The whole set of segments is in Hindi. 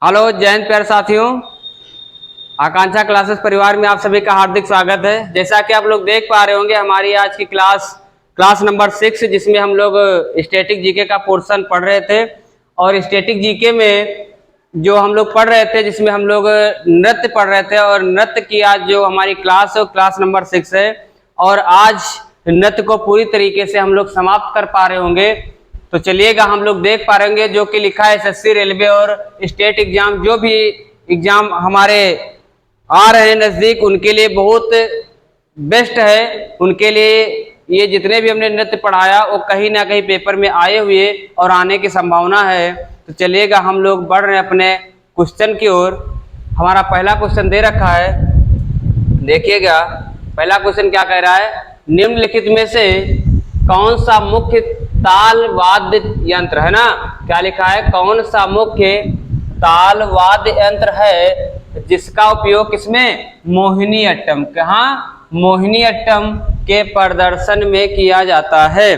हेलो जैन प्यारे साथियों, आकांक्षा क्लासेस परिवार में आप सभी का हार्दिक स्वागत है। जैसा कि आप लोग देख पा रहे होंगे, हमारी आज की क्लास नंबर 6, जिसमें हम लोग स्टैटिक जीके का पोर्शन पढ़ रहे थे। और स्टैटिक जीके में जो हम लोग पढ़ रहे थे, जिसमें हम लोग नृत्य पढ़ रहे थे, और नृत्य की आज जो हमारी क्लास है वो क्लास नंबर 6 है। और आज नृत्य को पूरी तरीके से हम लोग समाप्त कर पा रहे होंगे। तो चलिएगा, हम लोग देख पा रहे होंगे जो कि लिखा है एसएससी, रेलवे और स्टेट एग्जाम, जो भी एग्जाम हमारे आ रहे हैं नज़दीक, उनके लिए बहुत बेस्ट है। उनके लिए ये जितने भी हमने नृत्य पढ़ाया वो कहीं ना कहीं पेपर में आए हुए और आने की संभावना है। तो चलिएगा, हम लोग बढ़ रहे हैं अपने क्वेश्चन की ओर। हमारा पहला क्वेश्चन दे रखा है, देखिएगा। पहला क्वेश्चन क्या कह रहा है, निम्नलिखित में से कौन सा मुख्य ताल वाद्य यंत्र है ना, क्या लिखा है, कौन सा मुख्य ताल वाद्य यंत्र है जिसका उपयोग किसमें, मोहिनी अट्टम, कहाँ, मोहिनी अट्टम के प्रदर्शन में किया जाता है।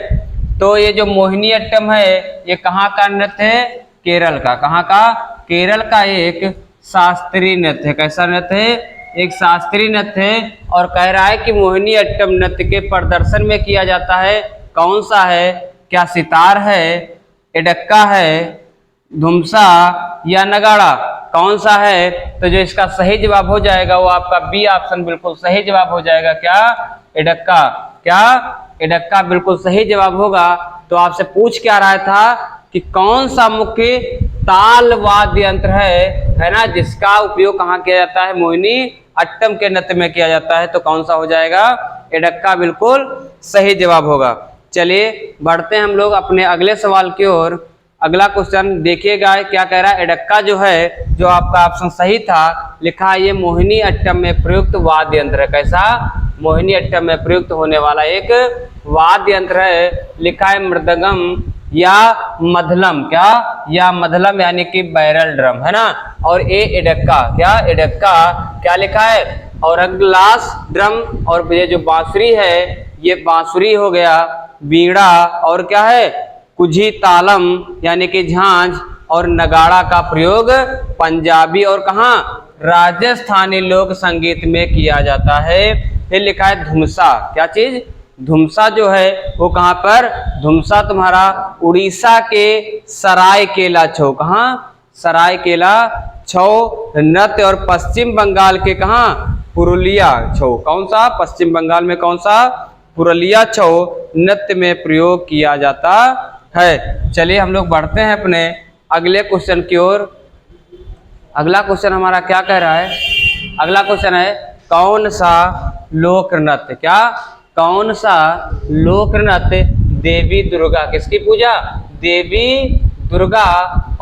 तो ये जो मोहिनी अट्टम है ये कहाँ का नृत्य है, केरल का। कहाँ का, केरल का एक शास्त्रीय नृत्य है। कैसा नृत्य है, एक शास्त्रीय नृत्य है। और कह रहा है कि मोहिनी अट्टम नृत्य के प्रदर्शन में किया जाता है। कौन सा है, क्या सितार है, एडक्का है, धुमसा या नगाड़ा, कौन सा है। तो जो इसका सही जवाब हो जाएगा वो आपका बी ऑप्शन बिल्कुल सही जवाब हो जाएगा। क्या, एडक्का। क्या, एडक्का बिल्कुल सही जवाब होगा। तो आपसे पूछ क्या रहा था कि कौन सा मुख्य ताल वाद्य यंत्र है ना, जिसका उपयोग कहाँ किया जाता है, मोहिनी अट्टम के नृत्य में किया जाता है। तो कौन सा हो जाएगा, एडक्का बिल्कुल सही जवाब होगा। चलिए बढ़ते हैं हम लोग अपने अगले सवाल की ओर। अगला क्वेश्चन देखिएगा क्या कह रहा है। एडक्का जो है, जो आपका ऑप्शन सही था, लिखा है ये मोहिनी अट्टम में प्रयुक्त वाद्य यंत्र है। कैसा, मोहिनी अट्टम में प्रयुक्त होने वाला एक वाद्य यंत्र है। लिखा है मृदंगम या मधलम, क्या, या मधलम यानी कि बैरल ड्रम है ना। और ए एडक्का, क्या, एडक्का क्या लिखा है, और ग्लास ड्रम। और ये जो बांसुरी है ये बांसुरी हो गया, बीड़ा, और क्या है, कुझी तालम यानी कि झांझ, और नगाड़ा का प्रयोग पंजाबी और कहाँ, राजस्थानी लोक संगीत में किया जाता है। फिर लिखा है धुमसा, क्या चीज, धुमसा जो है वो कहाँ पर, धुमसा तुम्हारा उड़ीसा के सरायकेला छौ, कहाँ, सरायकेला छौ नृत्य, और पश्चिम बंगाल के कहाँ, पुरुलिया छौ, कौन सा, पश्चिम बंगाल में कौन सा, पुरुलिया छौ नृत्य में प्रयोग किया जाता है। चलिए हम लोग बढ़ते हैं अपने अगले क्वेश्चन की ओर। अगला क्वेश्चन हमारा क्या कह रहा है, अगला क्वेश्चन है कौन सा लोक नृत्य, क्या, कौन सा लोक नृत्य देवी दुर्गा, किसकी पूजा, देवी दुर्गा,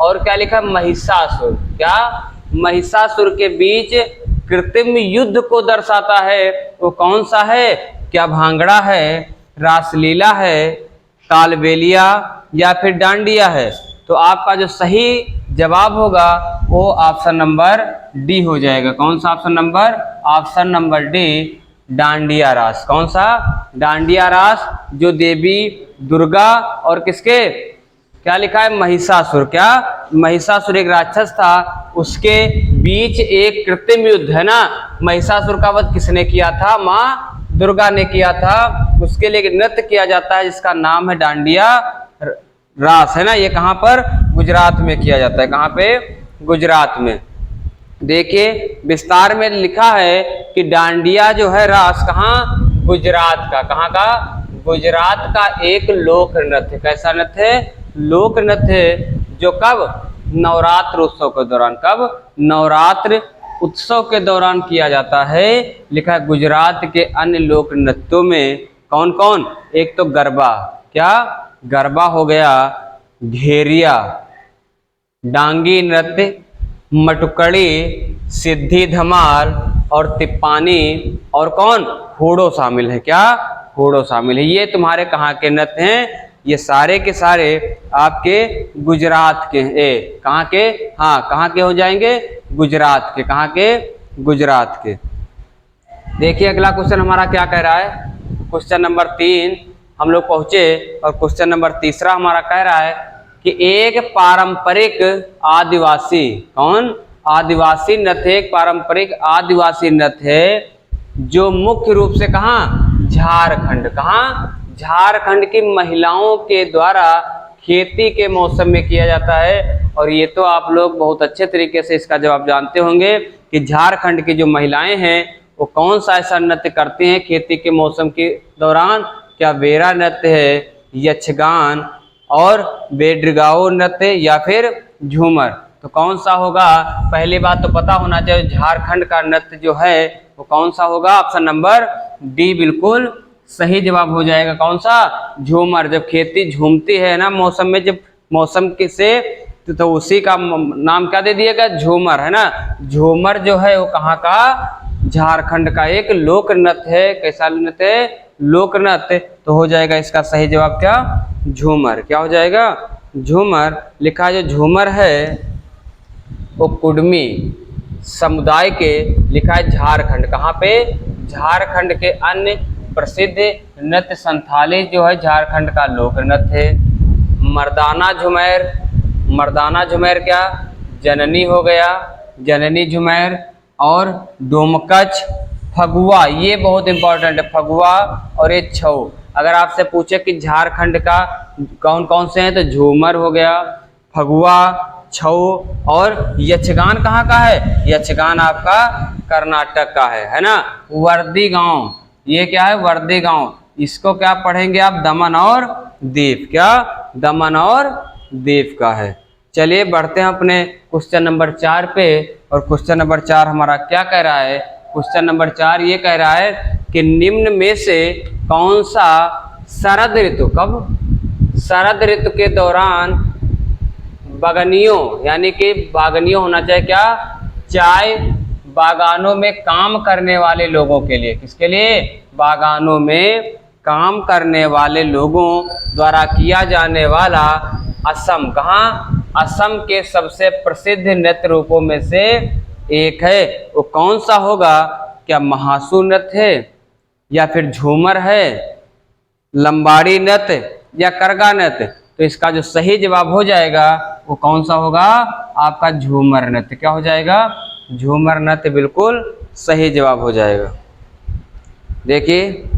और क्या लिखा, महिषासुर, क्या, महिषासुर के बीच कृत्रिम युद्ध को दर्शाता है। वो कौन सा है, क्या भांगड़ा है, रासलीला है, कालबेलिया या फिर डांडिया है। तो आपका जो सही जवाब होगा वो ऑप्शन नंबर डी हो जाएगा। कौन सा option number, option number D, dandiya रास। कौन सा, डांडिया रास, जो देवी दुर्गा और किसके, क्या लिखा है, महिषासुर, क्या, महिषासुर एक राक्षस था, उसके बीच एक कृत्रिम युद्ध है ना। महिषासुर का वध किसने किया था, माँ दुर्गा ने किया था। उसके लिए नृत्य किया जाता है जिसका नाम है डांडिया रास, है ना। ये कहाँ पर, गुजरात में किया जाता है। कहाँ पे, गुजरात में। देखिए विस्तार में लिखा है कि डांडिया जो है रास कहाँ, गुजरात का, कहाँ का, गुजरात का एक लोक नृत्य। कैसा नृत्य है, लोक नृत्य है, जो कब, नवरात्र उत्सव के दौरान, कब, नवरात्र उत्सव के दौरान किया जाता है। लिखा है गुजरात के अन्य लोक नृत्यों में कौन कौन, एक तो गरबा, क्या, गरबा हो गया, घेरिया, डांगी नृत्य, मटुकड़ी, सिद्धि धमाल और तिप्पानी, और कौन, होड़ो शामिल है, क्या, होड़ो शामिल है। ये तुम्हारे कहाँ के नृत्य हैं, ये सारे के सारे आपके गुजरात के हैं। कहाँ के, हाँ कहाँ के हो जाएंगे, गुजरात के, कहाँ के, गुजरात के। देखिए अगला क्वेश्चन हमारा क्या कह रहा है, क्वेश्चन नंबर 3 हम लोग पहुंचे, और क्वेश्चन नंबर तीसरा हमारा कह रहा है कि एक पारंपरिक आदिवासी, कौन? आदिवासी नृत्य, एक पारंपरिक आदिवासी नृत्य है जो मुख्य रूप से कहाँ? झारखंड, कहाँ? झारखंड की महिलाओं के द्वारा खेती के मौसम में किया जाता है। और ये तो आप लोग बहुत अच्छे तरीके से इसका जवाब जानते होंगे कि झारखंड की जो महिलाएं हैं वो कौन सा ऐसा नृत्य करती हैं खेती के मौसम के दौरान? क्या बेरा नृत्य है, यक्षगान और बेडगाओ नृत्य या फिर झूमर? तो कौन सा होगा? पहली बात तो पता होना चाहिए झारखंड का नृत्य जो है वो कौन सा होगा? ऑप्शन नंबर डी बिल्कुल सही जवाब हो जाएगा। कौन सा? झूमर। जब खेती झूमती है ना मौसम में, जब मौसम के से तो उसी का नाम क्या दे दिएगा? झूमर, है ना। झूमर जो है वो कहाँ का? झारखंड का एक लोक नृत्य है। कैसा नृत्य है? लोक नृत्य। तो हो जाएगा इसका सही जवाब क्या? झूमर। क्या हो जाएगा? झूमर। लिखा है जो झूमर है वो कुडमी समुदाय के, लिखा है झारखंड। कहाँ पे? झारखंड के अन्य प्रसिद्ध नृत्य संथाली जो है झारखंड का लोक नृत्य है। मर्दाना झूमर, मर्दाना झूमर क्या? जननी हो गया, जननी झूमर। और डोमकच, फगुआ, ये बहुत इंपॉर्टेंट है, फगुआ और ये छऊ। अगर आपसे पूछे कि झारखंड का कौन कौन से हैं तो झूमर हो गया, फगुआ, छऊ और यक्षगान कहाँ का है? यक्षगान आपका कर्नाटक का है ना। वर्दी गांव, ये क्या है? वर्दी गांव। इसको क्या पढ़ेंगे आप? दमन और दीव। क्या? दमन और दीव का है। चलिए बढ़ते हैं अपने क्वेश्चन नंबर 4 पे। और क्वेश्चन नंबर 4 हमारा क्या कह रहा है? क्वेश्चन नंबर 4 ये कह रहा है कि निम्न में से कौन सा शरद ऋतु, कब? शरद ऋतु के दौरान बागनियों, यानी कि बागनियों होना चाहिए क्या? चाय बागानों में काम करने वाले लोगों के लिए। किसके लिए? बागानों में काम करने वाले लोगों द्वारा किया जाने वाला असम, कहाँ? असम के सबसे प्रसिद्ध नृत्य रूपों में से एक है। वो कौन सा होगा? क्या महासु नृत्य है या फिर झूमर है, लंबाड़ी नृत्य या करगा नृत्य? तो इसका जो सही जवाब हो जाएगा वो कौन सा होगा? आपका झूमर नृत्य। क्या हो जाएगा? झूमर नृत्य बिल्कुल सही जवाब हो जाएगा। देखिए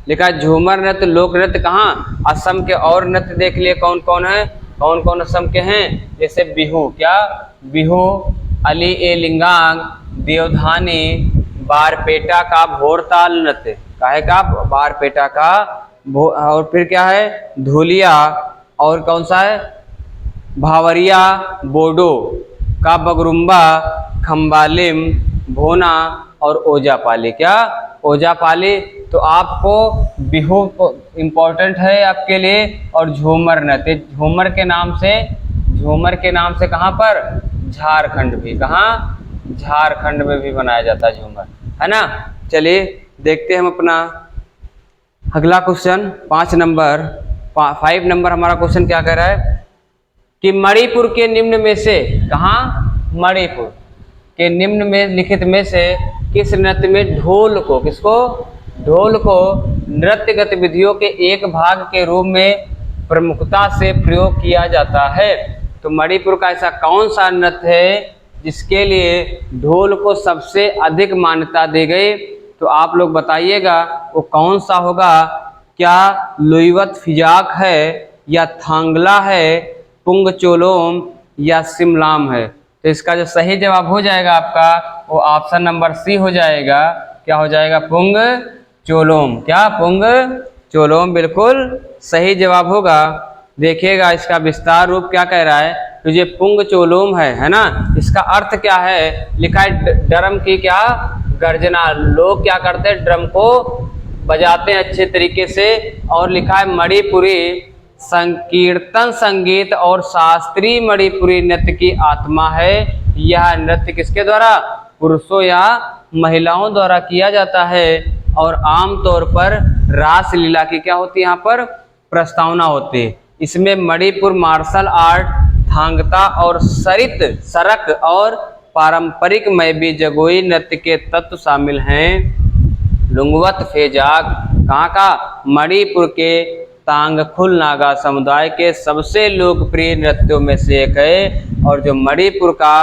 लिखा है झूमर नृत्य लोक नृत्य कहाँ? असम के। और नृत्य देख लिए कौन कौन है, कौन कौन असम के हैं? जैसे बिहू, क्या? बिहू, अली ए लिंगांग, देवधानी, बारपेटा का भोरताल नृत्य, काहे का? बारपेटा का। और फिर क्या है? धुलिया। और कौन सा है? भावरिया, बोडो का बगरुम्बा, खम्बालिम, भोना और ओजापाली। क्या? ओजापाली। तो आपको बिहू इम्पोर्टेंट है आपके लिए और झूमर नृत्य, झूमर के नाम से, झूमर के नाम से कहाँ पर? झारखंड भी, कहाँ? झारखंड में भी बनाया जाता है झूमर, है ना। चलिए देखते हैं हम अपना अगला क्वेश्चन 5 नंबर हमारा क्वेश्चन क्या कह रहा है कि मणिपुर के निम्न में से, कहाँ? मणिपुर के निम्न में लिखित में से किस नृत्य में ढोल को, किसको? ढोल को नृत्य गतिविधियों के एक भाग के रूप में प्रमुखता से प्रयोग किया जाता है? तो मणिपुर का ऐसा कौन सा नृत्य है जिसके लिए ढोल को सबसे अधिक मान्यता दी गई? तो आप लोग बताइएगा वो कौन सा होगा? क्या लुइवत फिजाक है या थांगला है, पुंगचोलोम या सिमलाम है? तो इसका जो सही जवाब हो जाएगा आपका वो ऑप्शन नंबर सी हो जाएगा। क्या हो जाएगा? पुंग चोलोम। क्या? पुंग चोलोम बिल्कुल सही जवाब होगा। देखिएगा इसका विस्तार रूप क्या कह रहा है। तो ये पुंग चोलोम है ना। इसका अर्थ क्या है? लिखा है ड्रम की क्या? गर्जना। लोग क्या करते हैं? ड्रम को बजाते हैं अच्छे तरीके से। और लिखा है मणिपुरी संकीर्तन संगीत और शास्त्रीय मणिपुरी नृत्य की आत्मा है। यह नृत्य किसके द्वारा? पुरुषों या महिलाओं द्वारा किया जाता है और आमतौर पर रासलीला की क्या होती है? यहाँ पर प्रस्तावना होती है। इसमें मणिपुर मार्शल आर्ट, थांगता और सरक और पारंपरिक मैबी जगोई नृत्य के तत्व शामिल हैं। लुंगवत फेजाक कहाँ का? मणिपुर के तांगखुल नागा समुदाय के सबसे लोकप्रिय नृत्यों में से एक है। और जो मणिपुर का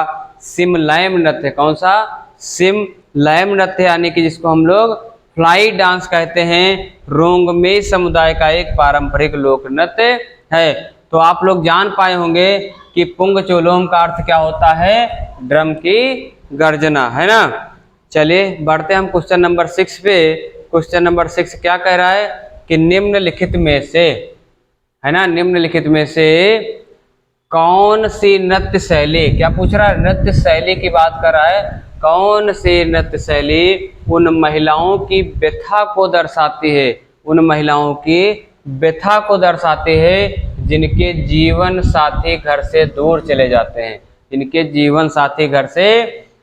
सिमलैम नृत्य, कौन सा? सिमलैम नृत्य, यानी कि जिसको हम लोग फ्लाई डांस कहते हैं, रोंगमे समुदाय का एक पारंपरिक लोक नृत्य है। तो आप लोग जान पाए होंगे कि पुंग चोलोम का अर्थ क्या होता है? ड्रम की गर्जना, है ना। चलिए बढ़ते हम क्वेश्चन नंबर 6 पे। क्वेश्चन नंबर 6 क्या कह रहा है कि निम्नलिखित में से, है ना, निम्नलिखित में से कौन सी नृत्य शैली, क्या पूछ रहा है? नृत्य शैली की बात कर रहा है। कौन सी नृत्य शैली उन महिलाओं की व्यथा को दर्शाती है, उन महिलाओं की व्यथा को दर्शाती है जिनके जीवन साथी घर से दूर चले जाते हैं, जिनके जीवन साथी घर से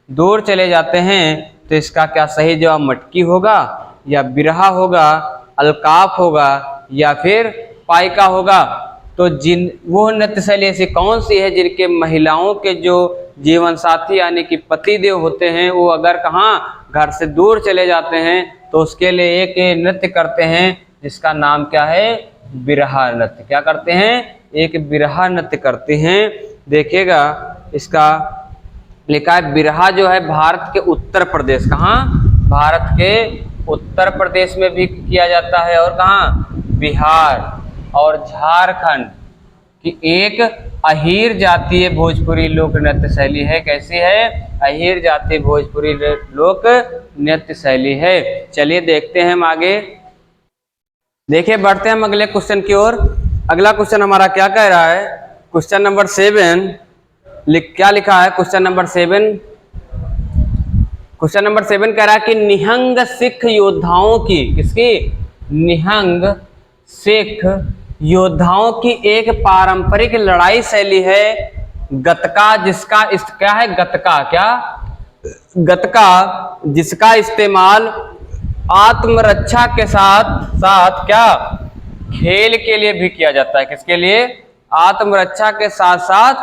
दूर चले जाते हैं। तो इसका क्या सही जवाब मटकी होगा, या बिरहा होगा, अलकाप होगा, या फिर पाइका होगा? तो वो नृत्य शैली ऐसी कौन सी है जिनके महिलाओं के जो जीवन साथी यानी कि पतिदेव होते हैं, वो अगर कहाँ घर से दूर चले जाते हैं तो उसके लिए एक नृत्य करते हैं जिसका नाम क्या है? बिरहा नृत्य। क्या करते हैं? एक बिरहा नृत्य करते हैं। देखिएगा इसका लिखा है, बिरहा जो है भारत के उत्तर प्रदेश, कहाँ? भारत के उत्तर प्रदेश में भी किया जाता है, और कहाँ? बिहार और झारखंड की एक अहीर जातीय भोजपुरी लोक नृत्य शैली है। कैसी है? अहीर जातीय भोजपुरी लोक नृत्य शैली है। चलिए देखते हैं हम आगे। देखिए बढ़ते हैं हम अगले क्वेश्चन की ओर। अगला क्वेश्चन हमारा क्या कह रहा है? क्वेश्चन नंबर 7 क्या लिखा है? क्वेश्चन नंबर 7, क्वेश्चन नंबर 7 कह रहा है कि निहंग सिख योद्धाओं की, किसकी? निहंग सिख योद्धाओं की एक पारंपरिक लड़ाई शैली है गतका, जिसका क्या है? गतका, क्या? गतका, जिसका इस्तेमाल आत्मरक्षा के साथ साथ क्या? खेल के लिए भी किया जाता है। किसके लिए? आत्मरक्षा के साथ साथ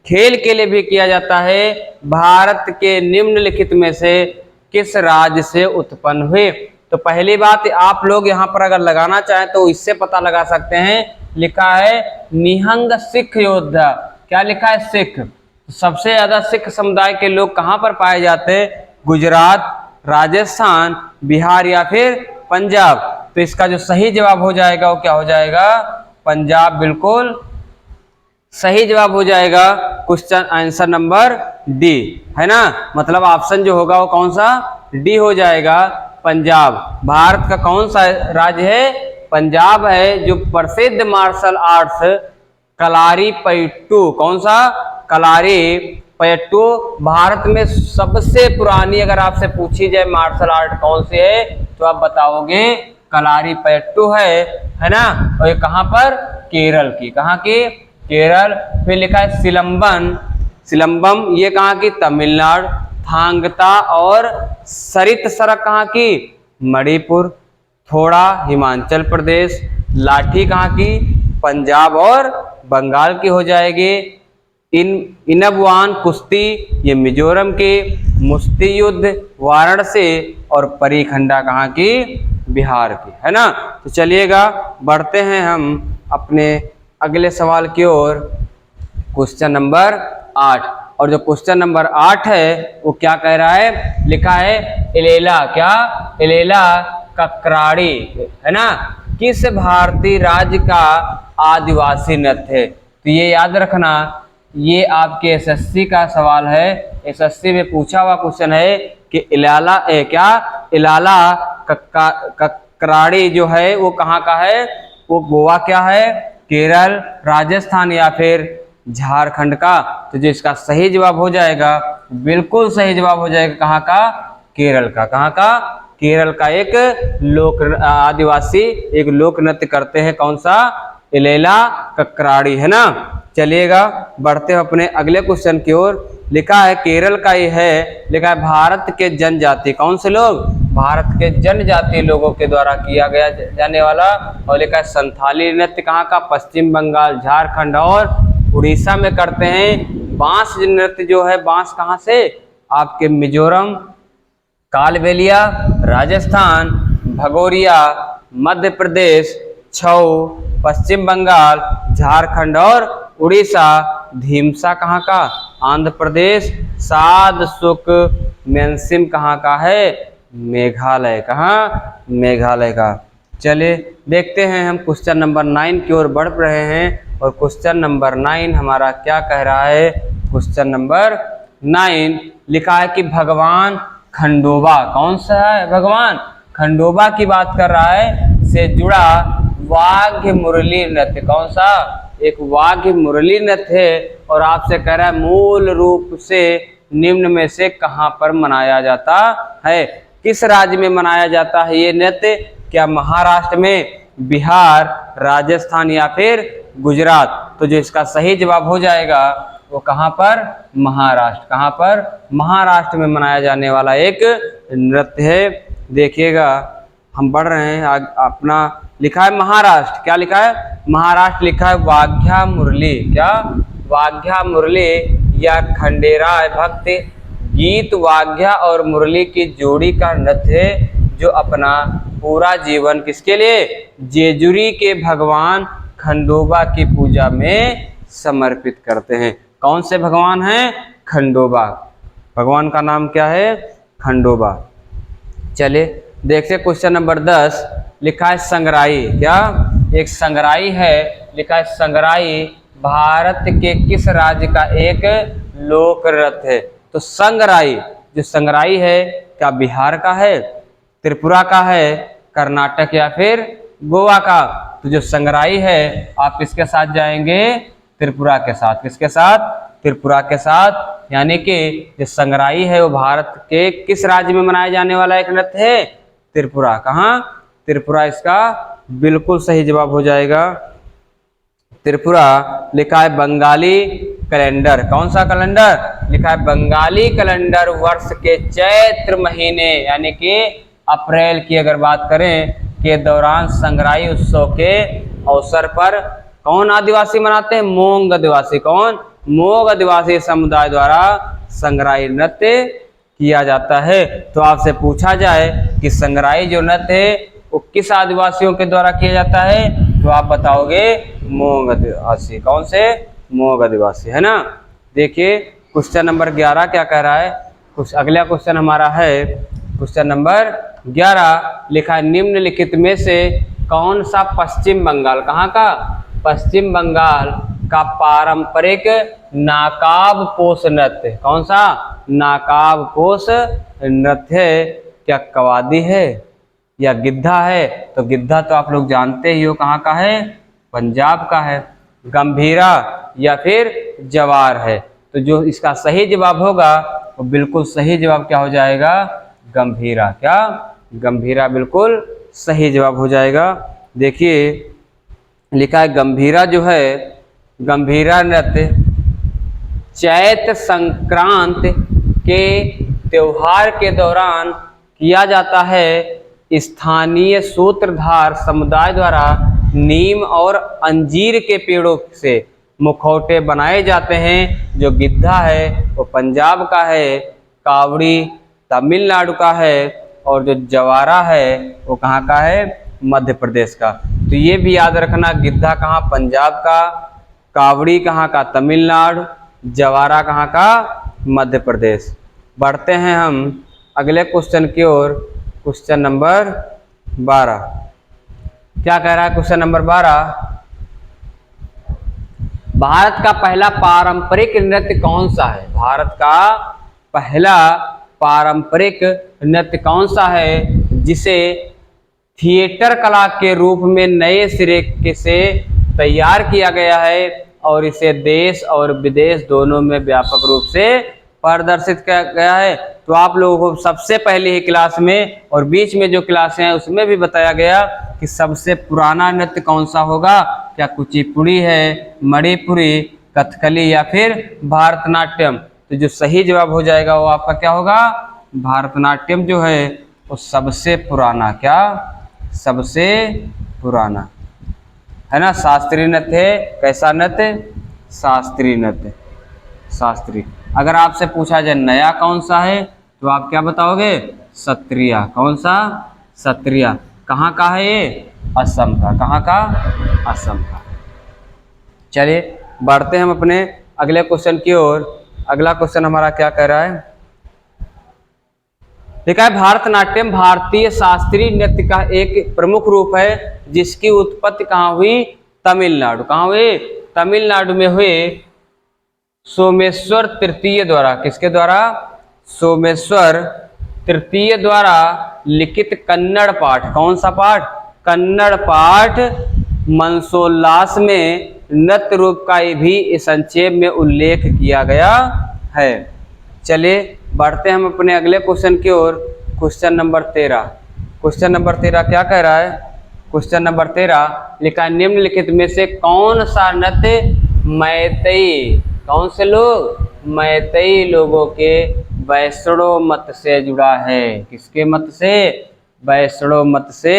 खेल के लिए भी किया जाता है। भारत के निम्नलिखित में से किस राज्य से उत्पन्न हुए? तो पहली बात आप लोग यहाँ पर अगर लगाना चाहें तो इससे पता लगा सकते हैं। लिखा है निहंग सिख योद्धा। क्या लिखा है? सिख। सबसे ज्यादा सिख समुदाय के लोग कहाँ पर पाए जाते हैं? गुजरात, राजस्थान, बिहार या फिर पंजाब। तो इसका जो सही जवाब हो जाएगा वो क्या हो जाएगा? पंजाब बिल्कुल सही जवाब हो जाएगा। क्वेश्चन आंसर नंबर डी, है ना। मतलब ऑप्शन जो होगा वो कौन सा? डी हो जाएगा, पंजाब। भारत का कौन सा राज्य है? पंजाब है, जो प्रसिद्ध मार्शल आर्ट्स कलारी पयट्टू, कौन सा? कलारी पयट्टू भारत में सबसे पुरानी, अगर आपसे पूछी जाए मार्शल आर्ट कौन सी है तो आप बताओगे कलारी पयट्टू है ना। और ये कहाँ पर? केरल की। कहाँ की? केरल। फिर लिखा है सिलंबन, सिलंबम, ये कहाँ की? तमिलनाडु। थांगता और सरित सरक कहाँ की? मणिपुर। थोड़ा हिमाचल प्रदेश। लाठी कहाँ की? पंजाब और बंगाल की हो जाएगी। इनबवान कुश्ती ये मिजोरम की। मुश्ती युद्ध वाराणसी और परीखंडा कहाँ की? बिहार की, है ना। तो चलिएगा बढ़ते हैं हम अपने अगले सवाल की ओर। क्वेश्चन नंबर 8, और जो क्वेश्चन नंबर 8 है वो क्या कह रहा है? लिखा है इलेला, क्या? इलेला ककराड़ी, है ना, किस भारतीय राज्य का आदिवासी नृत्य है? तो ये याद रखना, ये आपके एसएससी का सवाल है। एसएससी में पूछा हुआ क्वेश्चन है कि इलाला क्या? इलाला ककराड़ी जो है वो कहाँ का है? वो गोवा क्या है? केरल, राजस्थान या फिर झारखंड का? तो जो इसका सही जवाब हो जाएगा, बिल्कुल सही जवाब हो जाएगा कहाँ का? केरल का। कहाँ का? केरल का एक लोक आदिवासी एक लोक नृत्य करते हैं, कौन सा? इलेला ककराड़ी, है ना। चलिएगा बढ़ते हैं अपने अगले क्वेश्चन की ओर। लिखा है केरल का ये है, लिखा है भारत के जनजाति, कौन से लोग? भारत के जनजातीय लोगों के द्वारा किया गया जाने वाला। और लिखा है संथाली नृत्य कहाँ का? पश्चिम बंगाल, झारखंड और उड़ीसा में करते हैं। बांस नृत्य जो है, बांस कहाँ से? आपके मिजोरम, कालबेलिया राजस्थान, भगोरिया मध्य प्रदेश, छऊ पश्चिम बंगाल, झारखंड और उड़ीसा, धीमसा कहाँ का, आंध्र प्रदेश, साद सुक मेंसिम कहाँ का है, मेघालय, कहाँ, मेघालय का। चलिए देखते हैं हम क्वेश्चन नंबर 9 की ओर बढ़ रहे हैं और क्वेश्चन नंबर 9 हमारा क्या कह रहा है। क्वेश्चन नंबर 9 लिखा है कि भगवान खंडोबा, कौन सा है, भगवान खंडोबा की बात कर रहा है, से जुड़ा वाघ्य मुरली नृत्य, कौन सा, एक वाघ्य मुरली नृत्य है। और आपसे कह रहा है मूल रूप से निम्न में से कहाँ पर मनाया जाता है, किस राज्य में मनाया जाता है ये नृत्य, क्या महाराष्ट्र में, बिहार, राजस्थान या फिर गुजरात। तो जो इसका सही जवाब हो जाएगा वो कहाँ पर, महाराष्ट्र, कहाँ पर, महाराष्ट्र में मनाया जाने वाला एक नृत्य है। देखिएगा हम बढ़ रहे हैं अपना, लिखा है महाराष्ट्र, क्या लिखा है, महाराष्ट्र लिखा है वाघ्या मुरली, क्या, वाघ्या मुरली या खंडेरा भक्ति गीत वाघ्या और मुरली की जोड़ी का नृत्य है, जो अपना पूरा जीवन किसके लिए, जेजुरी के भगवान खंडोबा की पूजा में समर्पित करते हैं। कौन से भगवान हैं, खंडोबा, भगवान का नाम क्या है, खंडोबा। चलिए देखते क्वेश्चन नंबर 10 लिखा है संगराई, क्या, एक संगराई है, लिखा है संगराई भारत के किस राज्य का एक लोक नृत्य है। तो संगराई, जो संगराई है क्या बिहार का है, त्रिपुरा का है, कर्नाटक या फिर गोवा का। तो जो संगराई है आप किसके साथ जाएंगे, त्रिपुरा के साथ, किसके साथ, त्रिपुरा के साथ। यानी कि जो संगराई है वो भारत के किस राज्य में मनाया जाने वाला एक नृत्य है, त्रिपुरा, कहाँ, त्रिपुरा इसका बिल्कुल सही जवाब हो जाएगा, त्रिपुरा। लिखा है बंगाली कैलेंडर, कौन सा कैलेंडर, लिखा है बंगाली कैलेंडर वर्ष के चैत्र महीने यानी कि अप्रैल की अगर बात करें के दौरान संगराई उत्सव के अवसर पर कौन आदिवासी मनाते हैं, मोंग आदिवासी, कौन, मोंग आदिवासी समुदाय द्वारा संगराई नृत्य किया जाता है। तो आपसे पूछा जाए कि संगराई जो नृत्य है वो किस आदिवासियों के द्वारा किया जाता है, तो आप बताओगे मोंग आदिवासी, कौन से, मोंग आदिवासी, है ना। देखिए क्वेश्चन नंबर 11 क्या कह रहा है, कुछ अगला क्वेश्चन हमारा है क्वेश्चन नंबर 11 लिखा है निम्नलिखित में से कौन सा पश्चिम बंगाल, कहाँ का, पश्चिम बंगाल का पारंपरिक नाकाब पोष नृत्य, कौन सा, नाकाब पोष नृत्य है, क्या कवादी है या गिद्धा है। तो गिद्धा तो आप लोग जानते ही हो कहाँ का है, पंजाब का है। गंभीरा या फिर जवार है। तो जो इसका सही जवाब होगा वो बिल्कुल सही जवाब क्या हो जाएगा, गंभीरा, क्या, गंभीरा बिल्कुल सही जवाब हो जाएगा। देखिए लिखा है गंभीरा जो है, गंभीरा नृत्य चैत्र संक्रांत के त्योहार के दौरान किया जाता है। स्थानीय सूत्रधार समुदाय द्वारा नीम और अंजीर के पेड़ों से मुखौटे बनाए जाते हैं। जो गिद्धा है वो पंजाब का है, कावड़ी तमिलनाडु का है और जो जवारा है वो कहाँ का है, मध्य प्रदेश का। तो ये भी याद रखना, गिद्धा कहाँ, पंजाब का, कावड़ी कहाँ का, तमिलनाडु, जवारा कहाँ का, मध्य प्रदेश। बढ़ते हैं हम अगले क्वेश्चन की ओर, क्वेश्चन नंबर 12 क्या कह रहा है, क्वेश्चन नंबर 12 भारत का पहला पारंपरिक नृत्य कौन सा है, भारत का पहला पारंपरिक नृत्य कौन सा है जिसे थिएटर कला के रूप में नए सिरे से तैयार किया गया है और इसे देश और विदेश दोनों में व्यापक रूप से प्रदर्शित किया गया है। तो आप लोगों को सबसे पहले ही क्लास में और बीच में जो क्लासें हैं उसमें भी बताया गया कि सबसे पुराना नृत्य कौन सा होगा, क्या कुचिपुड़ी है, मणिपुरी, कथकली या फिर भारतनाट्यम। तो जो सही जवाब हो जाएगा वो आपका क्या होगा, भारतनाट्यम जो है वो सबसे पुराना, क्या, सबसे पुराना है ना। शास्त्रीय नृत्य है, कैसा नृत्य, शास्त्रीय नृत्य, शास्त्रीय। अगर आपसे पूछा जाए नया कौन सा है तो आप क्या बताओगे, सत्रिया, कौन सा, सत्रिया। कहाँ का है ये, असम का। कहाँ का? असम का। चलिए बढ़ते हैं हम अपने अगले क्वेश्चन की ओर। अगला क्वेश्चन हमारा क्या कह रहा है? देखा है, भारतनाट्यम भारतीय शास्त्रीय नृत्य का एक प्रमुख रूप है जिसकी उत्पत्ति कहाँ हुई? तमिलनाडु। कहाँ हुई? तमिलनाडु में हुए सोमेश्वर तृतीय द्वारा। किसके द्वारा? सोमेश्वर तृतीय द्वारा लिखित कन्नड़ पाठ। कौन सा पाठ? कन्नड़ पाठ मनसोल्लास में नृत्य रूप का भी संक्षेप में उल्लेख किया गया है। चलिए बढ़ते हैं हम अपने अगले क्वेश्चन की ओर। Question number 13। क्वेश्चन नंबर 13 क्या कह रहा है? क्वेश्चन नंबर 13 लिखा है, निम्नलिखित में से कौन सा नृत्य मैतेई, कौन से लोग? मैतेई लोगों के वैष्णव मत से जुड़ा है। किसके मत से? वैष्णव मत से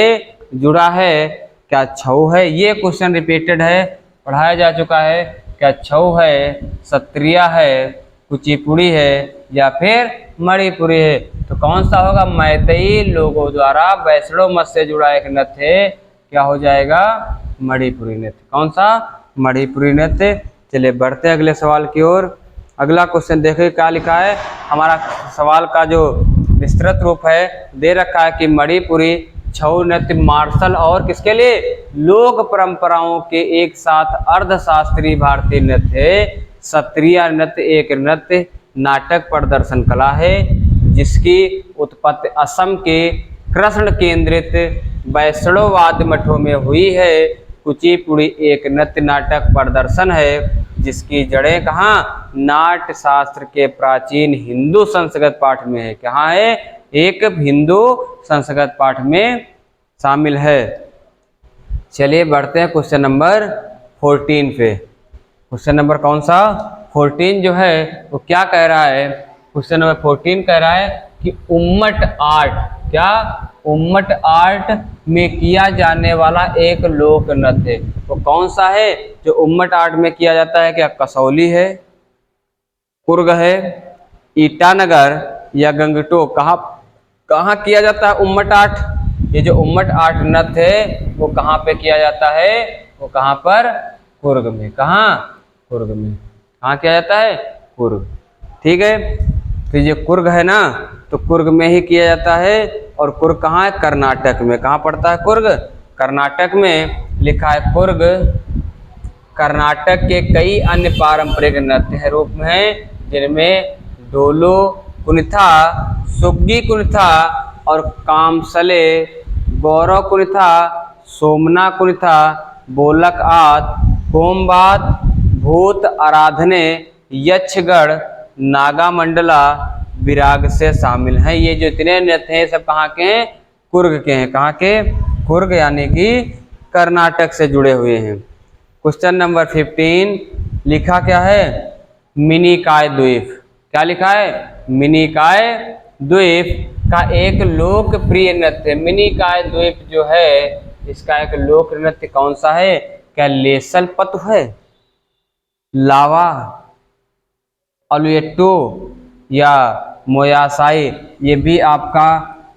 जुड़ा है। क्या छऊ है? ये क्वेश्चन रिपीटेड है, पढ़ाया जा चुका है। क्या छऊ है, सत्रिया है, कुचिपुड़ी है या फिर मणिपुरी है? तो कौन सा होगा? मैतेई लोगों द्वारा वैष्णव मत से जुड़ा एक नृत्य है। क्या हो जाएगा? मणिपुरी नृत्य। कौन सा? मणिपुरी नृत्य। चलिए बढ़ते हैं अगले सवाल की ओर। अगला क्वेश्चन देखिए क्या लिखा है। हमारा सवाल का जो विस्तृत रूप है दे रखा है कि मणिपुरी छऊ नृत्य मार्शल और किसके लिए? लोक परंपराओं के एक साथ अर्धशास्त्रीय भारतीय नृत्य है। सत्रिय नृत्य एक नृत्य नाटक प्रदर्शन कला है जिसकी उत्पत्ति असम के कृष्ण केंद्रित वैष्णववाद मठों में हुई है। कुचिपुड़ी एक नृत्य नाटक प्रदर्शन है जिसकी जड़ें कहाँ? नाट्य शास्त्र के प्राचीन हिंदू संस्कृत पाठ में है। कहाँ है? एक हिंदू संस्कृत पाठ में शामिल है। चलिए बढ़ते हैं क्वेश्चन नंबर 14 पे। क्वेश्चन नंबर कौन सा? 14 जो है वो क्या कह रहा है? क्वेश्चन नंबर 14 कह रहा है कि उम्मट आर्ट, क्या? उम्मट आर्ट में किया जाने वाला एक लोक नृत्य वो कौन सा है जो उम्मट आर्ट में किया जाता है? क्या कसौली है, कुर्ग है, ईटानगर या गंगटोक? कहाँ किया जाता है उम्मट आर्ट? ये जो उम्मट आर्ट नृत्य है वो कहाँ पे किया जाता है? वो कहाँ पर? कुर्ग में। कहाँ? कुर्ग में। कहाँ किया जाता है? कुर्ग। ठीक है, तो ये कुर्ग है ना, तो कुर्ग में ही किया जाता है। और कुर्ग कहाँ है? कर्नाटक में। कहाँ पड़ता है कुर्ग? कर्नाटक में। लिखा है कुर्ग कर्नाटक के कई अन्य पारंपरिक नृत्य रूप में हैं जिनमें डोलो कुनिथा, सुग्गी कुनिथा और कामसले, गौरव कुनिथा, सोमना कुनिथा, बोलक आद, कोमबाद, भूत आराधने, यक्षगढ़, नागा मंडला, विराग से शामिल हैं। ये जो इतने नृत्य हैं सब कहाँ के हैं? कुर्ग के हैं। कहाँ के? कुर्ग यानी कि कर्नाटक से जुड़े हुए हैं। क्वेश्चन नंबर 15 लिखा क्या है? मिनिकाय द्वीप। क्या लिखा है? मिनिकाय द्वीप का एक लोकप्रिय नृत्य। मिनिकाय द्वीप जो है इसका एक लोक नृत्य कौन सा है? क्या लेसल पतु है, लावा, अलुएट्टो या मोयासाई? ये भी आपका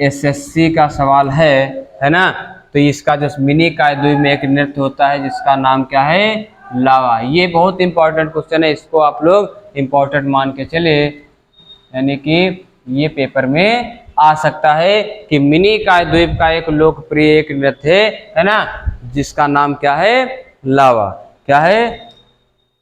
एसएससी का सवाल है ना। तो इसका जो मिनिकाय द्वीप में एक नृत्य होता है जिसका नाम क्या है? लावा। ये बहुत इंपॉर्टेंट क्वेश्चन है, इसको आप लोग इंपॉर्टेंट मान के चले, यानी कि ये पेपर में आ सकता है कि मिनिकाय द्वीप का एक लोकप्रिय एक नृत्य है ना, जिसका नाम क्या है? लावा। क्या है?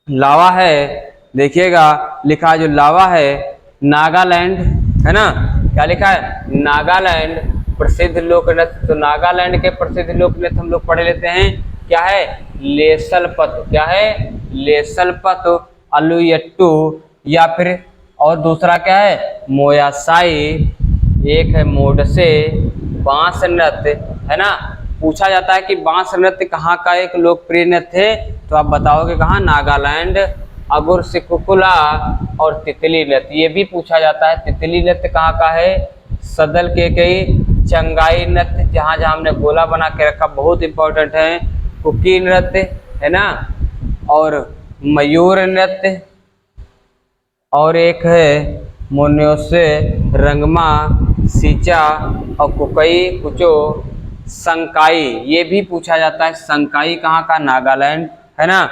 लावा है। देखिएगा लिखा जो लावा है नागालैंड है ना। क्या लिखा है? नागालैंड प्रसिद्ध लोक नृत्य। तो नागालैंड के प्रसिद्ध लोक नृत्य हम लोग पढ़ लेते हैं। क्या है? लेसलपत। क्या है? लेसलपत, अलुयट्टू या फिर और दूसरा क्या है? मोयासाई। एक है मोडसे, बांस नृत्य है ना। पूछा जाता है कि बांस नृत्य कहाँ का एक लोकप्रिय नृत्य है, तो आप बताओगे कहाँ? नागालैंड। अगुर सिकुकुला और तितली नृत्य, ये भी पूछा जाता है। तितली नृत्य कहाँ का है? सदल के कई चंगाई नृत्य, जहाँ जहाँ हमने गोला बना के रखा, बहुत इंपॉर्टेंट है। कुकी नृत्य है ना, और मयूर नृत्य, और एक है मोन्योसे, रंगमा, सीचा और कुकई कुचो संकाई, ये भी पूछा जाता है। संकाई कहाँ का? नागालैंड, है ना।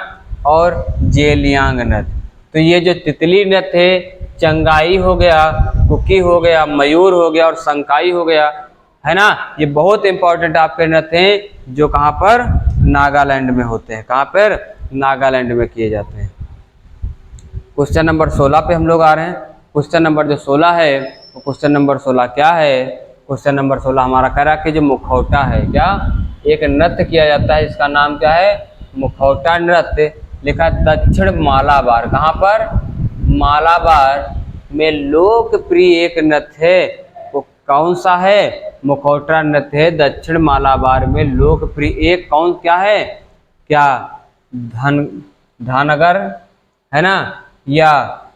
और जेलियांग नृत्य, तो ये जो तितली नृत्य है, चंगाई हो गया, कुकी हो गया, मयूर हो गया और संकाई हो गया, है ना। ये बहुत इंपॉर्टेंट आपके नृत्य हैं जो कहाँ पर? नागालैंड में होते हैं। कहाँ पर? नागालैंड में किए जाते हैं। क्वेश्चन नंबर 16 पे हम लोग आ रहे हैं। क्वेश्चन नंबर जो 16 है वो क्वेश्चन नंबर 16 क्या है? क्वेश्चन नंबर 16 हमारा कह रहा है कि जो मुखौटा है, क्या एक नृत्य किया जाता है, इसका नाम क्या है? मुखौटा नृत्य। लिखा दक्षिण मालाबार, कहाँ पर? मालाबार में लोकप्रिय एक नृत्य है, वो कौन सा है? मुखौटा नृत्य है दक्षिण मालाबार में लोकप्रिय एक। कौन क्या है? क्या धानगर, है ना, या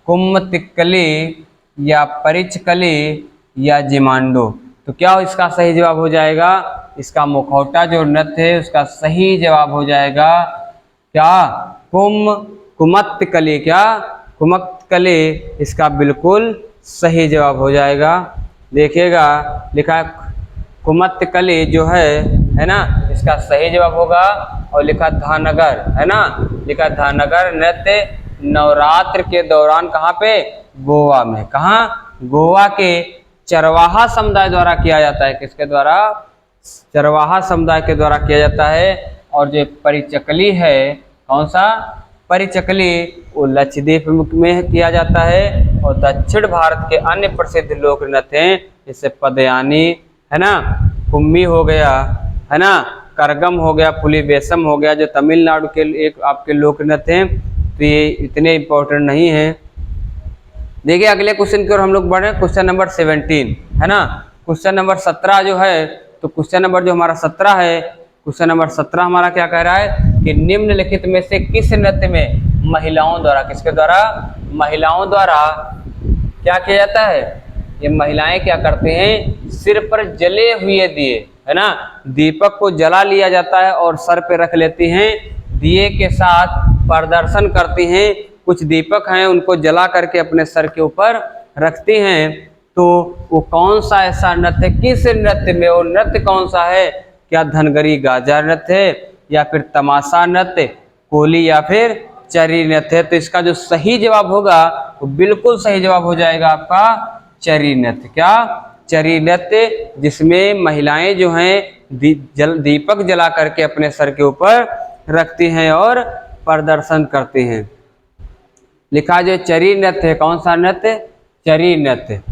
कुम्मतिक्कली, या परिचकली, या जिमांडो? तो क्या इसका सही जवाब हो जाएगा? इसका मुखौटा जो नृत्य है उसका सही जवाब हो जाएगा क्या? कुम्मतिक्कली। क्या? कुम्मतिक्कली इसका बिल्कुल सही जवाब हो जाएगा। देखिएगा लिखा है कुम्मतिक्कली जो है ना, इसका सही जवाब होगा। और लिखा धानगर, है ना, लिखा धानगर नृत्य नवरात्र के दौरान कहाँ पे? गोवा में। कहाँ? गोवा के चरवाहा समुदाय द्वारा किया जाता है। किसके द्वारा? चरवाहा समुदाय के द्वारा किया जाता है। और जो परिचकली है, कौन सा? परिचकली वो लक्षद्वीप में किया जाता है। और दक्षिण भारत के अन्य प्रसिद्ध लोक नृत्य हैं, जैसे पदयानी, है ना, कुम्मी हो गया, है ना, करगम हो गया, पुली बेसम हो गया, जो तमिलनाडु के एक आपके लोक नृत्य हैं। तो ये इतने इम्पोर्टेंट नहीं हैं। देखिए अगले क्वेश्चन की ओर हम लोग बढ़े। क्वेश्चन नंबर 17, है ना। क्वेश्चन नंबर 17 जो है, तो क्वेश्चन नंबर जो हमारा 17 है, क्वेश्चन नंबर 17 हमारा क्या कह रहा है कि निम्नलिखित में से किस नृत्य में महिलाओं द्वारा, किसके द्वारा? महिलाओं द्वारा क्या किया जाता है? ये महिलाएं क्या करते हैं? सिर पर जले हुए दिए, है ना, दीपक को जला लिया जाता है और सर पे रख लेती हैं। दिए के साथ प्रदर्शन करती हैं। कुछ दीपक हैं उनको जला करके अपने सर के ऊपर रखती हैं। तो वो कौन सा ऐसा नृत्य, किस नृत्य में वो नृत्य कौन सा है? क्या धनगरी गाजा नृत्य है, या फिर तमाशा नृत्य, कोली, या फिर चरी नृत्य है? तो इसका जो सही जवाब होगा वो बिल्कुल सही जवाब हो जाएगा आपका चरी नृत्य। क्या? चरी नृत्य, जिसमें महिलाएं जो हैं दीपक जला करके अपने सर के ऊपर रखती हैं और प्रदर्शन करती हैं। लिखा जो चरी नृत्य है, कौन सा नृत्य? चरी नृत्य।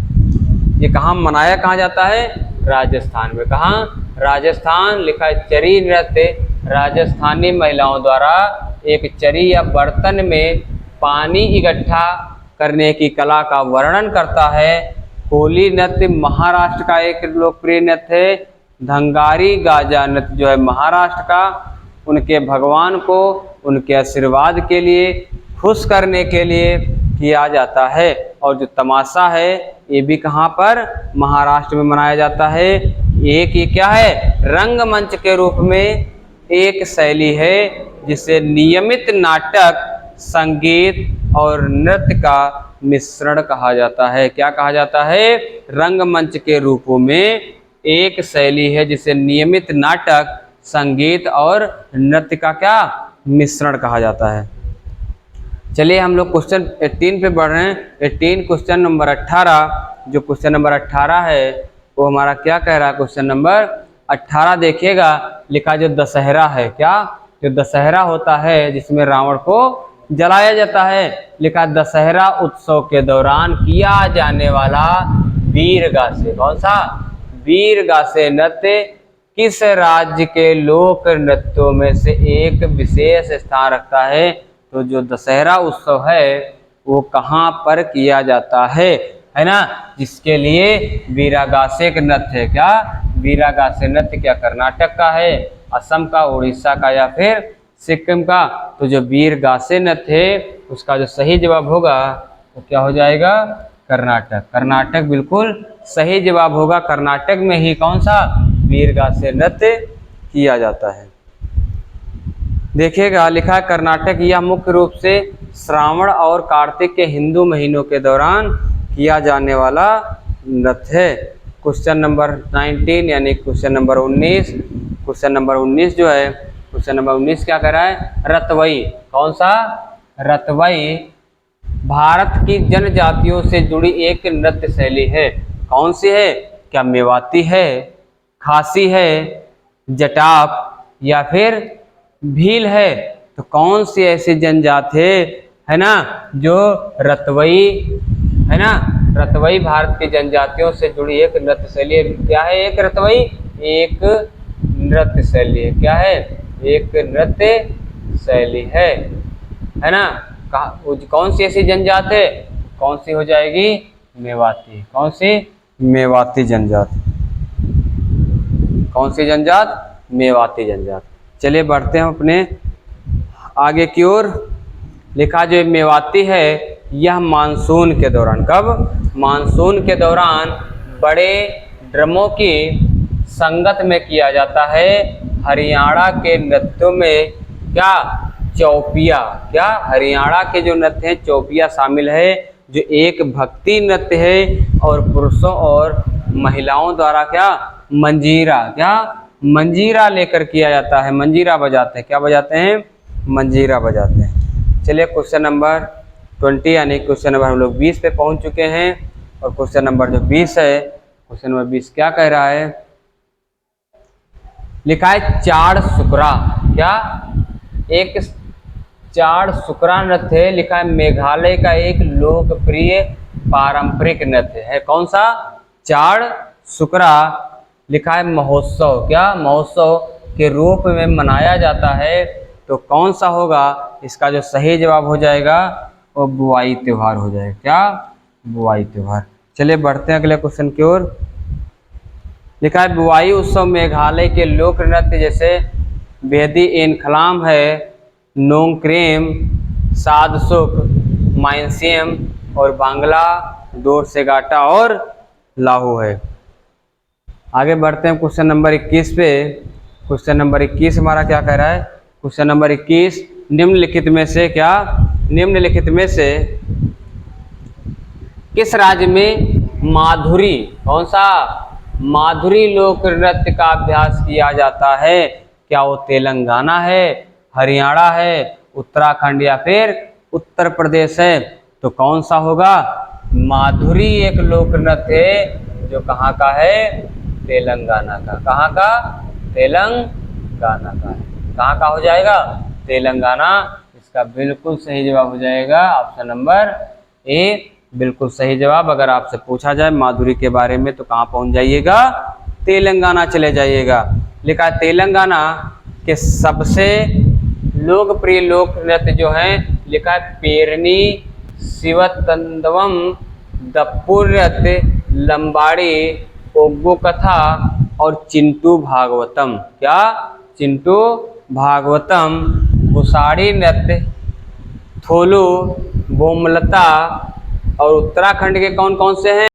ये कहाँ मनाया कहाँ जाता है? राजस्थान में। कहाँ? राजस्थान। लिखा है चरी नृत्य राजस्थानी महिलाओं द्वारा एक चरी या बर्तन में पानी इकट्ठा करने की कला का वर्णन करता है। कोली नृत्य महाराष्ट्र का एक लोकप्रिय नृत्य है। धनगारी गाजा नृत्य जो है महाराष्ट्र का, उनके भगवान को उनके आशीर्वाद के लिए, खुश करने के लिए किया जाता है। और जो तमाशा है ये भी कहाँ पर? महाराष्ट्र में मनाया जाता है। एक ये क्या है? रंगमंच के रूप में एक शैली है जिसे नियमित नाटक, संगीत और नृत्य का मिश्रण कहा जाता है। क्या कहा जाता है? रंगमंच के रूपों में एक शैली है जिसे नियमित नाटक, संगीत और नृत्य का क्या? मिश्रण कहा जाता है। चलिए हम लोग क्वेश्चन 18 पे बढ़ रहे हैं। 18 क्वेश्चन नंबर 18, जो क्वेश्चन नंबर 18 है वो हमारा क्या कह रहा है? क्वेश्चन नंबर 18 देखिएगा। लिखा जो दशहरा है, क्या? जो दशहरा होता है जिसमें रावण को जलाया जाता है। लिखा दशहरा उत्सव के दौरान किया जाने वाला वीरगासे, कौन सा? वीरगासे नृत्य किस राज्य के लोक नृत्यों में से एक विशेष स्थान रखता है? तो जो दशहरा उत्सव है वो कहाँ पर किया जाता है ना, जिसके लिए वीरगासे नृत्य है। क्या? वीरगासे नृत्य क्या कर्नाटक का है, असम का, उड़ीसा का, या फिर सिक्किम का? तो जो वीरगासे नृत्य है उसका जो सही जवाब होगा वो क्या हो जाएगा? कर्नाटक। कर्नाटक बिल्कुल सही जवाब होगा। कर्नाटक में ही कौन सा? वीरगासे नृत्य किया जाता है। देखिएगा लिखा है कर्नाटक यह मुख्य रूप से श्रावण और कार्तिक के हिंदू महीनों के दौरान किया जाने वाला नृत्य है। क्वेश्चन नंबर 19 यानी क्वेश्चन नंबर 19। क्वेश्चन नंबर 19 जो है, क्वेश्चन नंबर 19 क्या कह रहा है? रतवई। कौन सा? रतवई भारत की जनजातियों से जुड़ी एक नृत्य शैली है। कौन सी है? क्या मेवाती है, खासी है, जटाप या फिर भील है? तो कौन सी ऐसी जनजाति है ना जो रतवई है ना, रतवई भारत की जनजातियों से जुड़ी एक नृत्य शैली है। क्या है एक रतवई? एक नृत्य शैली है। क्या है? एक नृत्य शैली है ना। कौन सी ऐसी जनजाति है? कौन सी हो जाएगी? मेवाती। कौन सी? मेवाती जनजाति। कौन सी जनजात? मेवाती जनजात। चलिए बढ़ते हैं अपने आगे की ओर। लिखा जो मेवाती है यह मानसून के दौरान, कब? मानसून के दौरान बड़े ड्रमों की संगत में किया जाता है। हरियाणा के नृत्यों में क्या? चौपिया। क्या? हरियाणा के जो नृत्य हैं चौपिया शामिल है, जो एक भक्ति नृत्य है और पुरुषों और महिलाओं द्वारा क्या? मंजीरा। क्या? मंजीरा लेकर किया जाता है। मंजीरा बजाते हैं। क्या बजाते हैं? मंजीरा बजाते हैं। चलिए क्वेश्चन नंबर 20 यानी क्वेश्चन नंबर हम लोग 20 पे पहुंच चुके हैं। और क्वेश्चन नंबर जो 20 है, क्वेश्चन नंबर 20 क्या कह रहा है? लिखा है चाड़ सुकरा। क्या? एक चाड़ सुकरा नृत्य है। लिखा है मेघालय का एक लोकप्रिय पारंपरिक नृत्य है। कौन सा? चाड़ सुकरा। लिखा है महोत्सव। क्या? महोत्सव के रूप में मनाया जाता है। तो कौन सा होगा? इसका जो सही जवाब हो जाएगा वो बुआई त्योहार हो जाएगा। क्या? बुआई त्योहार। चलिए बढ़ते हैं अगले क्वेश्चन की ओर। लिखा है बुआई उत्सव मेघालय के लोक नृत्य जैसे बेदी एनखलाम है, नोंगक्रेम, सादसुक, माइनसियम और बांग्ला डोरसेगाटा और लाहू है। आगे बढ़ते हैं क्वेश्चन नंबर 21 पे। क्वेश्चन नंबर 21 हमारा क्या कह रहा है? क्वेश्चन नंबर 21 निम्नलिखित में से क्या? निम्नलिखित में से किस राज्य में माधुरी, कौन सा? माधुरी लोक नृत्य का अभ्यास किया जाता है? क्या वो तेलंगाना है, हरियाणा है, उत्तराखंड या फिर उत्तर प्रदेश है? तो कौन सा होगा? माधुरी एक लोक नृत्य है जो कहाँ का है? तेलंगाना का। कहाँ का? तेलंगाना का है। कहाँ का हो जाएगा? तेलंगाना। इसका बिल्कुल सही जवाब हो जाएगा ऑप्शन नंबर ए। बिल्कुल सही जवाब। अगर आपसे पूछा जाए माधुरी के बारे में तो कहाँ पहुंच जाइएगा? तेलंगाना चले जाइएगा। लिखा है तेलंगाना के सबसे लोकप्रिय लोक नृत्य जो हैं, लिखा है पेरनी, शिवतंदवम, दप्पुर नृत्य, लंबाड़ी, ओग्गो कथा और चिंटू भागवतम। क्या? चिंटू भागवतम। गुसाड़ी नृत्य, थोलू, बोमलता और उत्तराखंड के कौन कौन से हैं?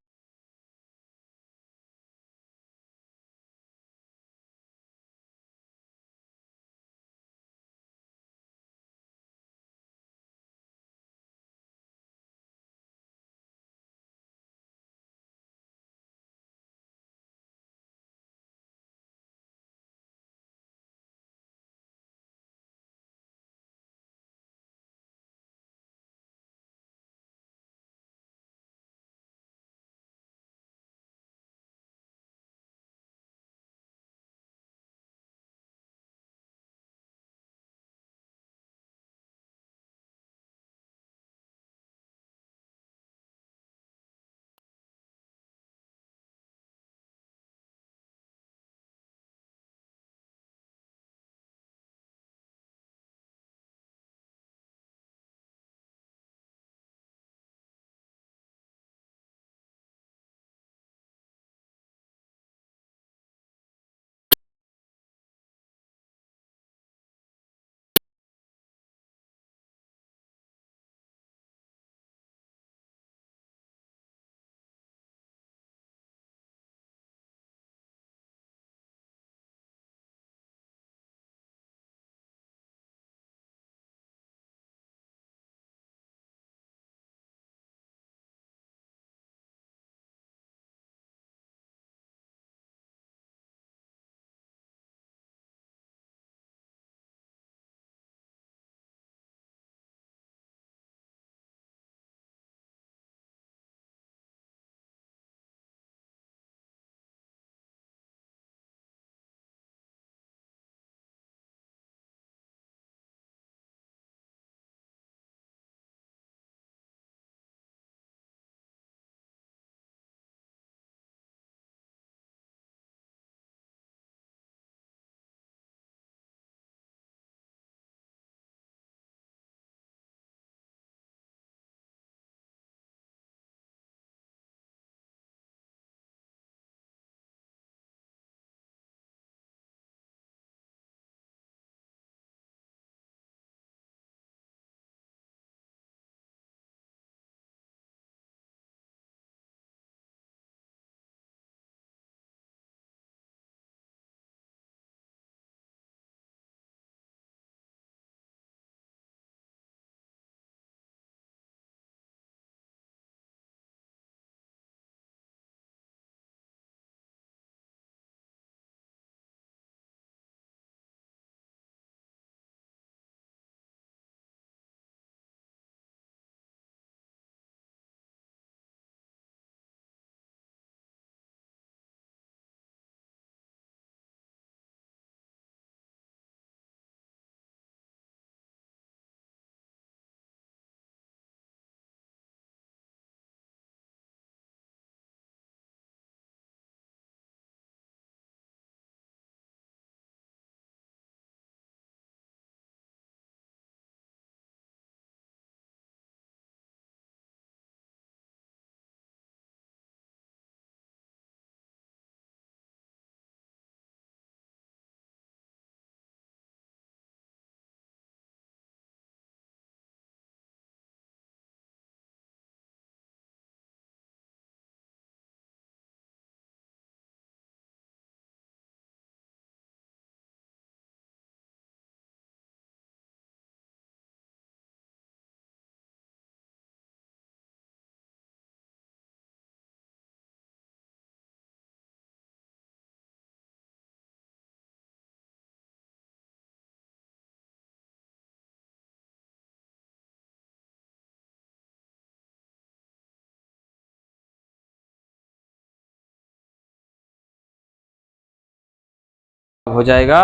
हो जाएगा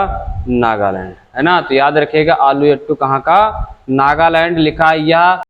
नागालैंड, है ना। तो याद रखिएगा आलूयट्टू कहाँ का, नागालैंड लिखा है यह।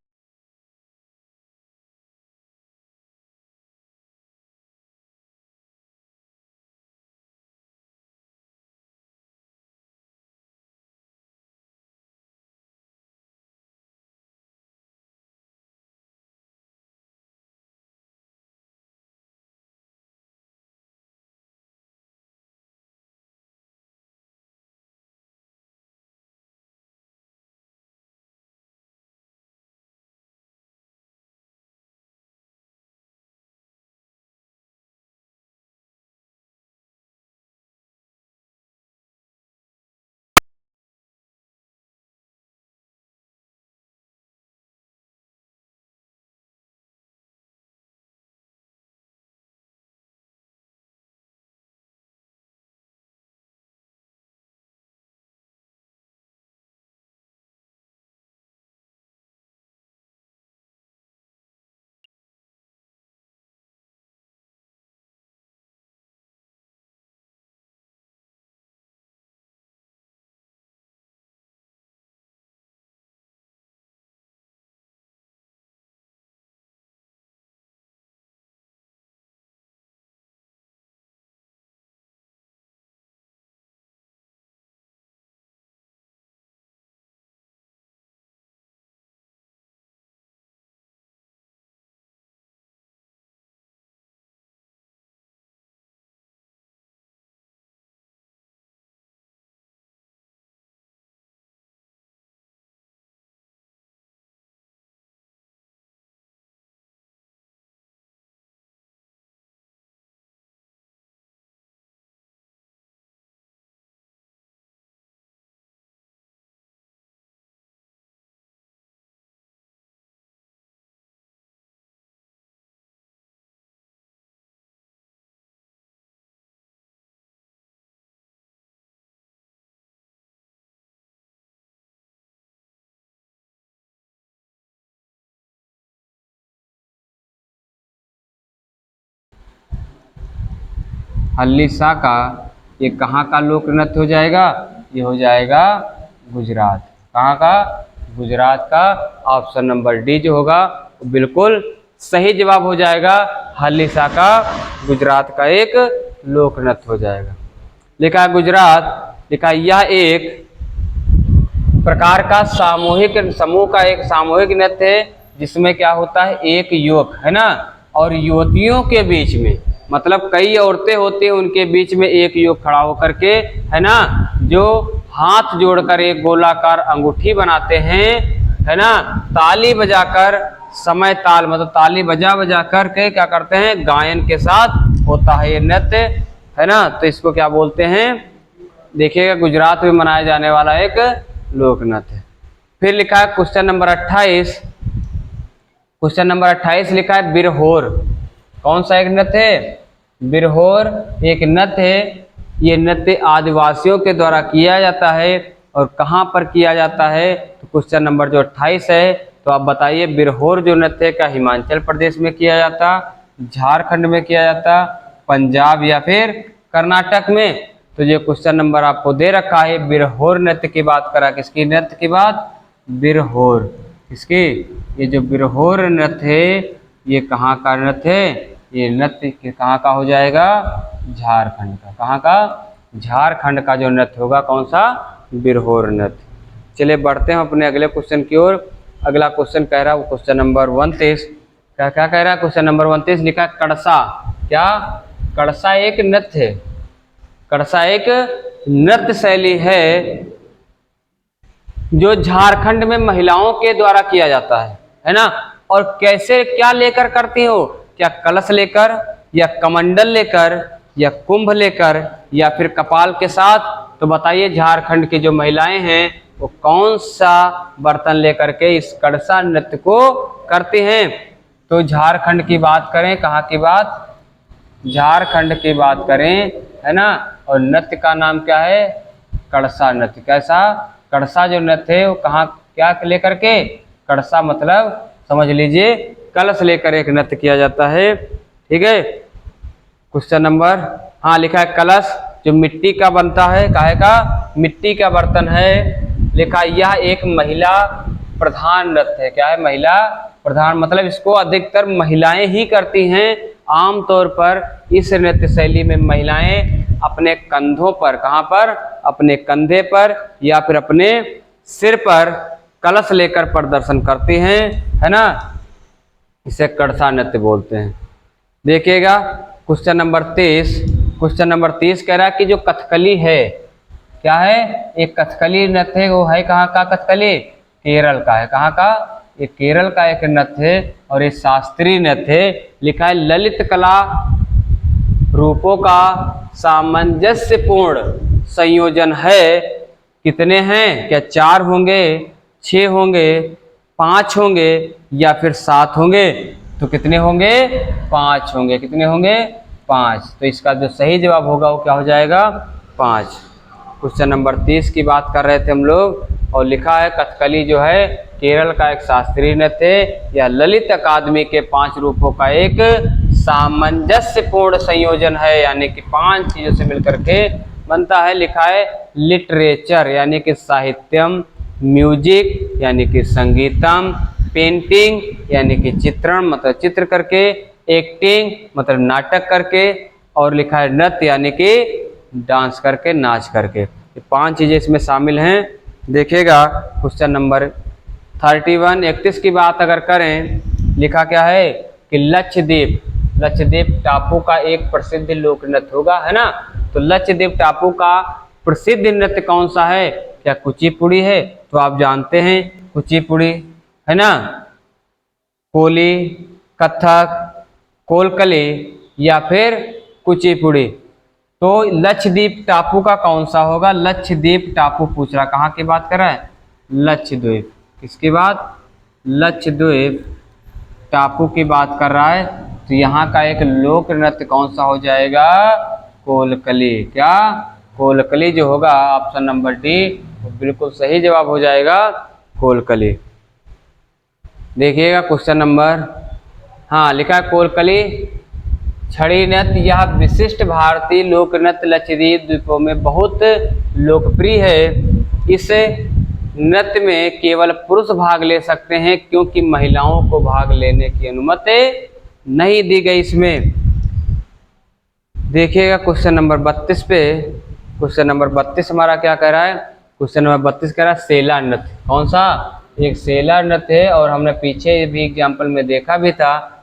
हल्लीसा का ये कहाँ का लोक नृत्य हो जाएगा, ये हो जाएगा गुजरात। कहाँ का, गुजरात का। ऑप्शन नंबर डी जो होगा वो बिल्कुल सही जवाब हो जाएगा। हल्लीसा का गुजरात का एक लोक नृत्य हो जाएगा। लिखा है गुजरात, लिखा यह एक प्रकार का सामूहिक समूह का एक सामूहिक नृत्य है जिसमें क्या होता है, एक युवक, है ना, और युवतियों के बीच में, मतलब कई औरतें होती हैं उनके बीच में एक युवक खड़ा होकर के, है ना, जो हाथ जोड़कर एक गोलाकार अंगूठी बनाते हैं, है ना, ताली बजाकर समय ताल मतलब ताली बजा बजा करके क्या करते हैं, गायन के साथ होता है ये नृत्य, है ना। तो इसको क्या बोलते हैं, देखिएगा गुजरात में मनाया जाने वाला एक लोक नृत्य। फिर लिखा है क्वेश्चन नंबर 28, क्वेश्चन नंबर 28 लिखा है बिरहोर। कौन सा एक नृत्य है, बिरहोर एक नृत्य है। ये नृत्य आदिवासियों के द्वारा किया जाता है और कहाँ पर किया जाता है, तो क्वेश्चन नंबर जो 28 है, तो आप बताइए बिरहोर जो नृत्य है क्या हिमाचल प्रदेश में किया जाता, झारखंड में किया जाता, पंजाब या फिर कर्नाटक में। तो ये क्वेश्चन नंबर आपको दे रखा है, बिरहोर नृत्य की बात करा, किसकी नृत्य की बात, बिरहोर, किसकी, ये जो बिरहोर नृत्य है ये कहाँ का नृत्य है, ये नृत्य कहाँ का हो जाएगा, झारखंड का। कहाँ का, झारखंड का जो नृत्य होगा कौन सा, बिरहोर नृत्य। चलिए बढ़ते हैं अपने अगले क्वेश्चन की ओर। अगला क्वेश्चन कह रहा है वो क्वेश्चन नंबर 29। क्या क्या कह रहा है, क्वेश्चन नंबर 29 लिखा है कड़सा। क्या, कड़सा एक नृत्य है, कड़सा एक नृत्य शैली है जो झारखंड में महिलाओं के द्वारा किया जाता है ना। और कैसे, क्या लेकर करती हो, क्या कलश लेकर या कमंडल लेकर या कुंभ लेकर या फिर कपाल के साथ। तो बताइए झारखंड की जो महिलाएं हैं वो कौन सा बर्तन लेकर के इस कड़सा नृत्य को करती हैं। तो झारखंड की बात करें, कहाँ की बात, झारखंड की बात करें, है ना, और नृत्य का नाम क्या है, कड़सा नृत्य। कैसा, कड़सा जो नृत्य है वो कहाँ, क्या लेकर के, कड़सा मतलब समझ लीजिए कलश लेकर एक नृत्य किया जाता है, ठीक है। क्वेश्चन नंबर, हाँ लिखा है कलश जो मिट्टी का बनता है, काहे का, मिट्टी का बर्तन है। लिखा यह एक महिला प्रधान नृत्य है। क्या है, महिला प्रधान, मतलब इसको अधिकतर महिलाएं ही करती हैं। आमतौर पर इस नृत्य शैली में महिलाएं अपने कंधों पर, कहाँ पर, अपने कंधे पर या फिर अपने सिर पर कलश लेकर प्रदर्शन करती हैं, है ना। इसे कड़सा नृत्य बोलते हैं। देखिएगा क्वेश्चन नंबर 30। क्वेश्चन नंबर 30 कह रहा है कि जो कथकली है, क्या है, एक कथकली नृत्य है, वो है कहाँ का कथकली, केरल का है। कहाँ का, ये केरल का एक नृत्य है और ये शास्त्रीय नृत्य है। लिखा है ललित कला रूपों का सामंजस्यपूर्ण संयोजन है। कितने हैं, क्या 4 होंगे, 6 होंगे, 5 होंगे या फिर 7 होंगे? तो कितने होंगे, 5 होंगे। कितने होंगे, 5। तो इसका जो सही जवाब होगा वो क्या हो जाएगा, 5। क्वेश्चन नंबर 30 की बात कर रहे थे हम लोग, और लिखा है कथकली जो है केरल का एक शास्त्रीय नृत्य है। यह ललित अकादमी के 5 रूपों का एक सामंजस्यपूर्ण संयोजन है, यानी कि 5 चीजों से मिलकर के बनता है। लिखा है लिटरेचर यानी कि साहित्यम, म्यूजिक यानी कि संगीतम, पेंटिंग यानी कि चित्रण मतलब चित्र करके, एक्टिंग मतलब नाटक करके, और लिखा है नृत्य यानी कि डांस करके, नाच करके। ये 5 चीजें इसमें शामिल हैं। देखिएगा क्वेश्चन नंबर 31 की बात अगर करें, लिखा क्या है कि लक्षद्वीप, लक्षद्वीप टापू का एक प्रसिद्ध लोक नृत्य होगा, है ना। तो लक्षद्वीप टापू का प्रसिद्ध नृत्य कौन सा है, क्या कुचिपुड़ी है? तो आप जानते हैं कुचिपुड़ी, है ना, कोली, कथक, कोलकली या फिर कुचिपुड़ी। तो लक्षद्वीप टापू का कौन सा होगा, लक्षद्वीप टापू पूछ रहा, कहाँ की बात कर रहा है, लक्षद्वीप। किसकी बात, लक्षद्वीप टापू की बात कर रहा है। तो यहाँ का एक लोक नृत्य कौन सा हो जाएगा, कोलकली। क्या, कोलकली जो होगा ऑप्शन नंबर डी बिल्कुल सही जवाब हो जाएगा, कोलकली। देखिएगा क्वेश्चन नंबर, हाँ लिखा है कोलकली छड़ी नृत्य, यह विशिष्ट भारतीय लोक नृत्य लक्षद्वीप द्वीपों में बहुत लोकप्रिय है। इस नृत्य में केवल पुरुष भाग ले सकते हैं क्योंकि महिलाओं को भाग लेने की अनुमति नहीं दी गई इसमें। देखिएगा क्वेश्चन नंबर 32 पे, क्वेश्चन नंबर 32 हमारा क्या कह रहा है, क्वेश्चन नंबर 32 कह रहा है सेला नृत्य। कौन सा, एक सेला नृत्य है, और हमने पीछे भी एग्जाम्पल में देखा भी था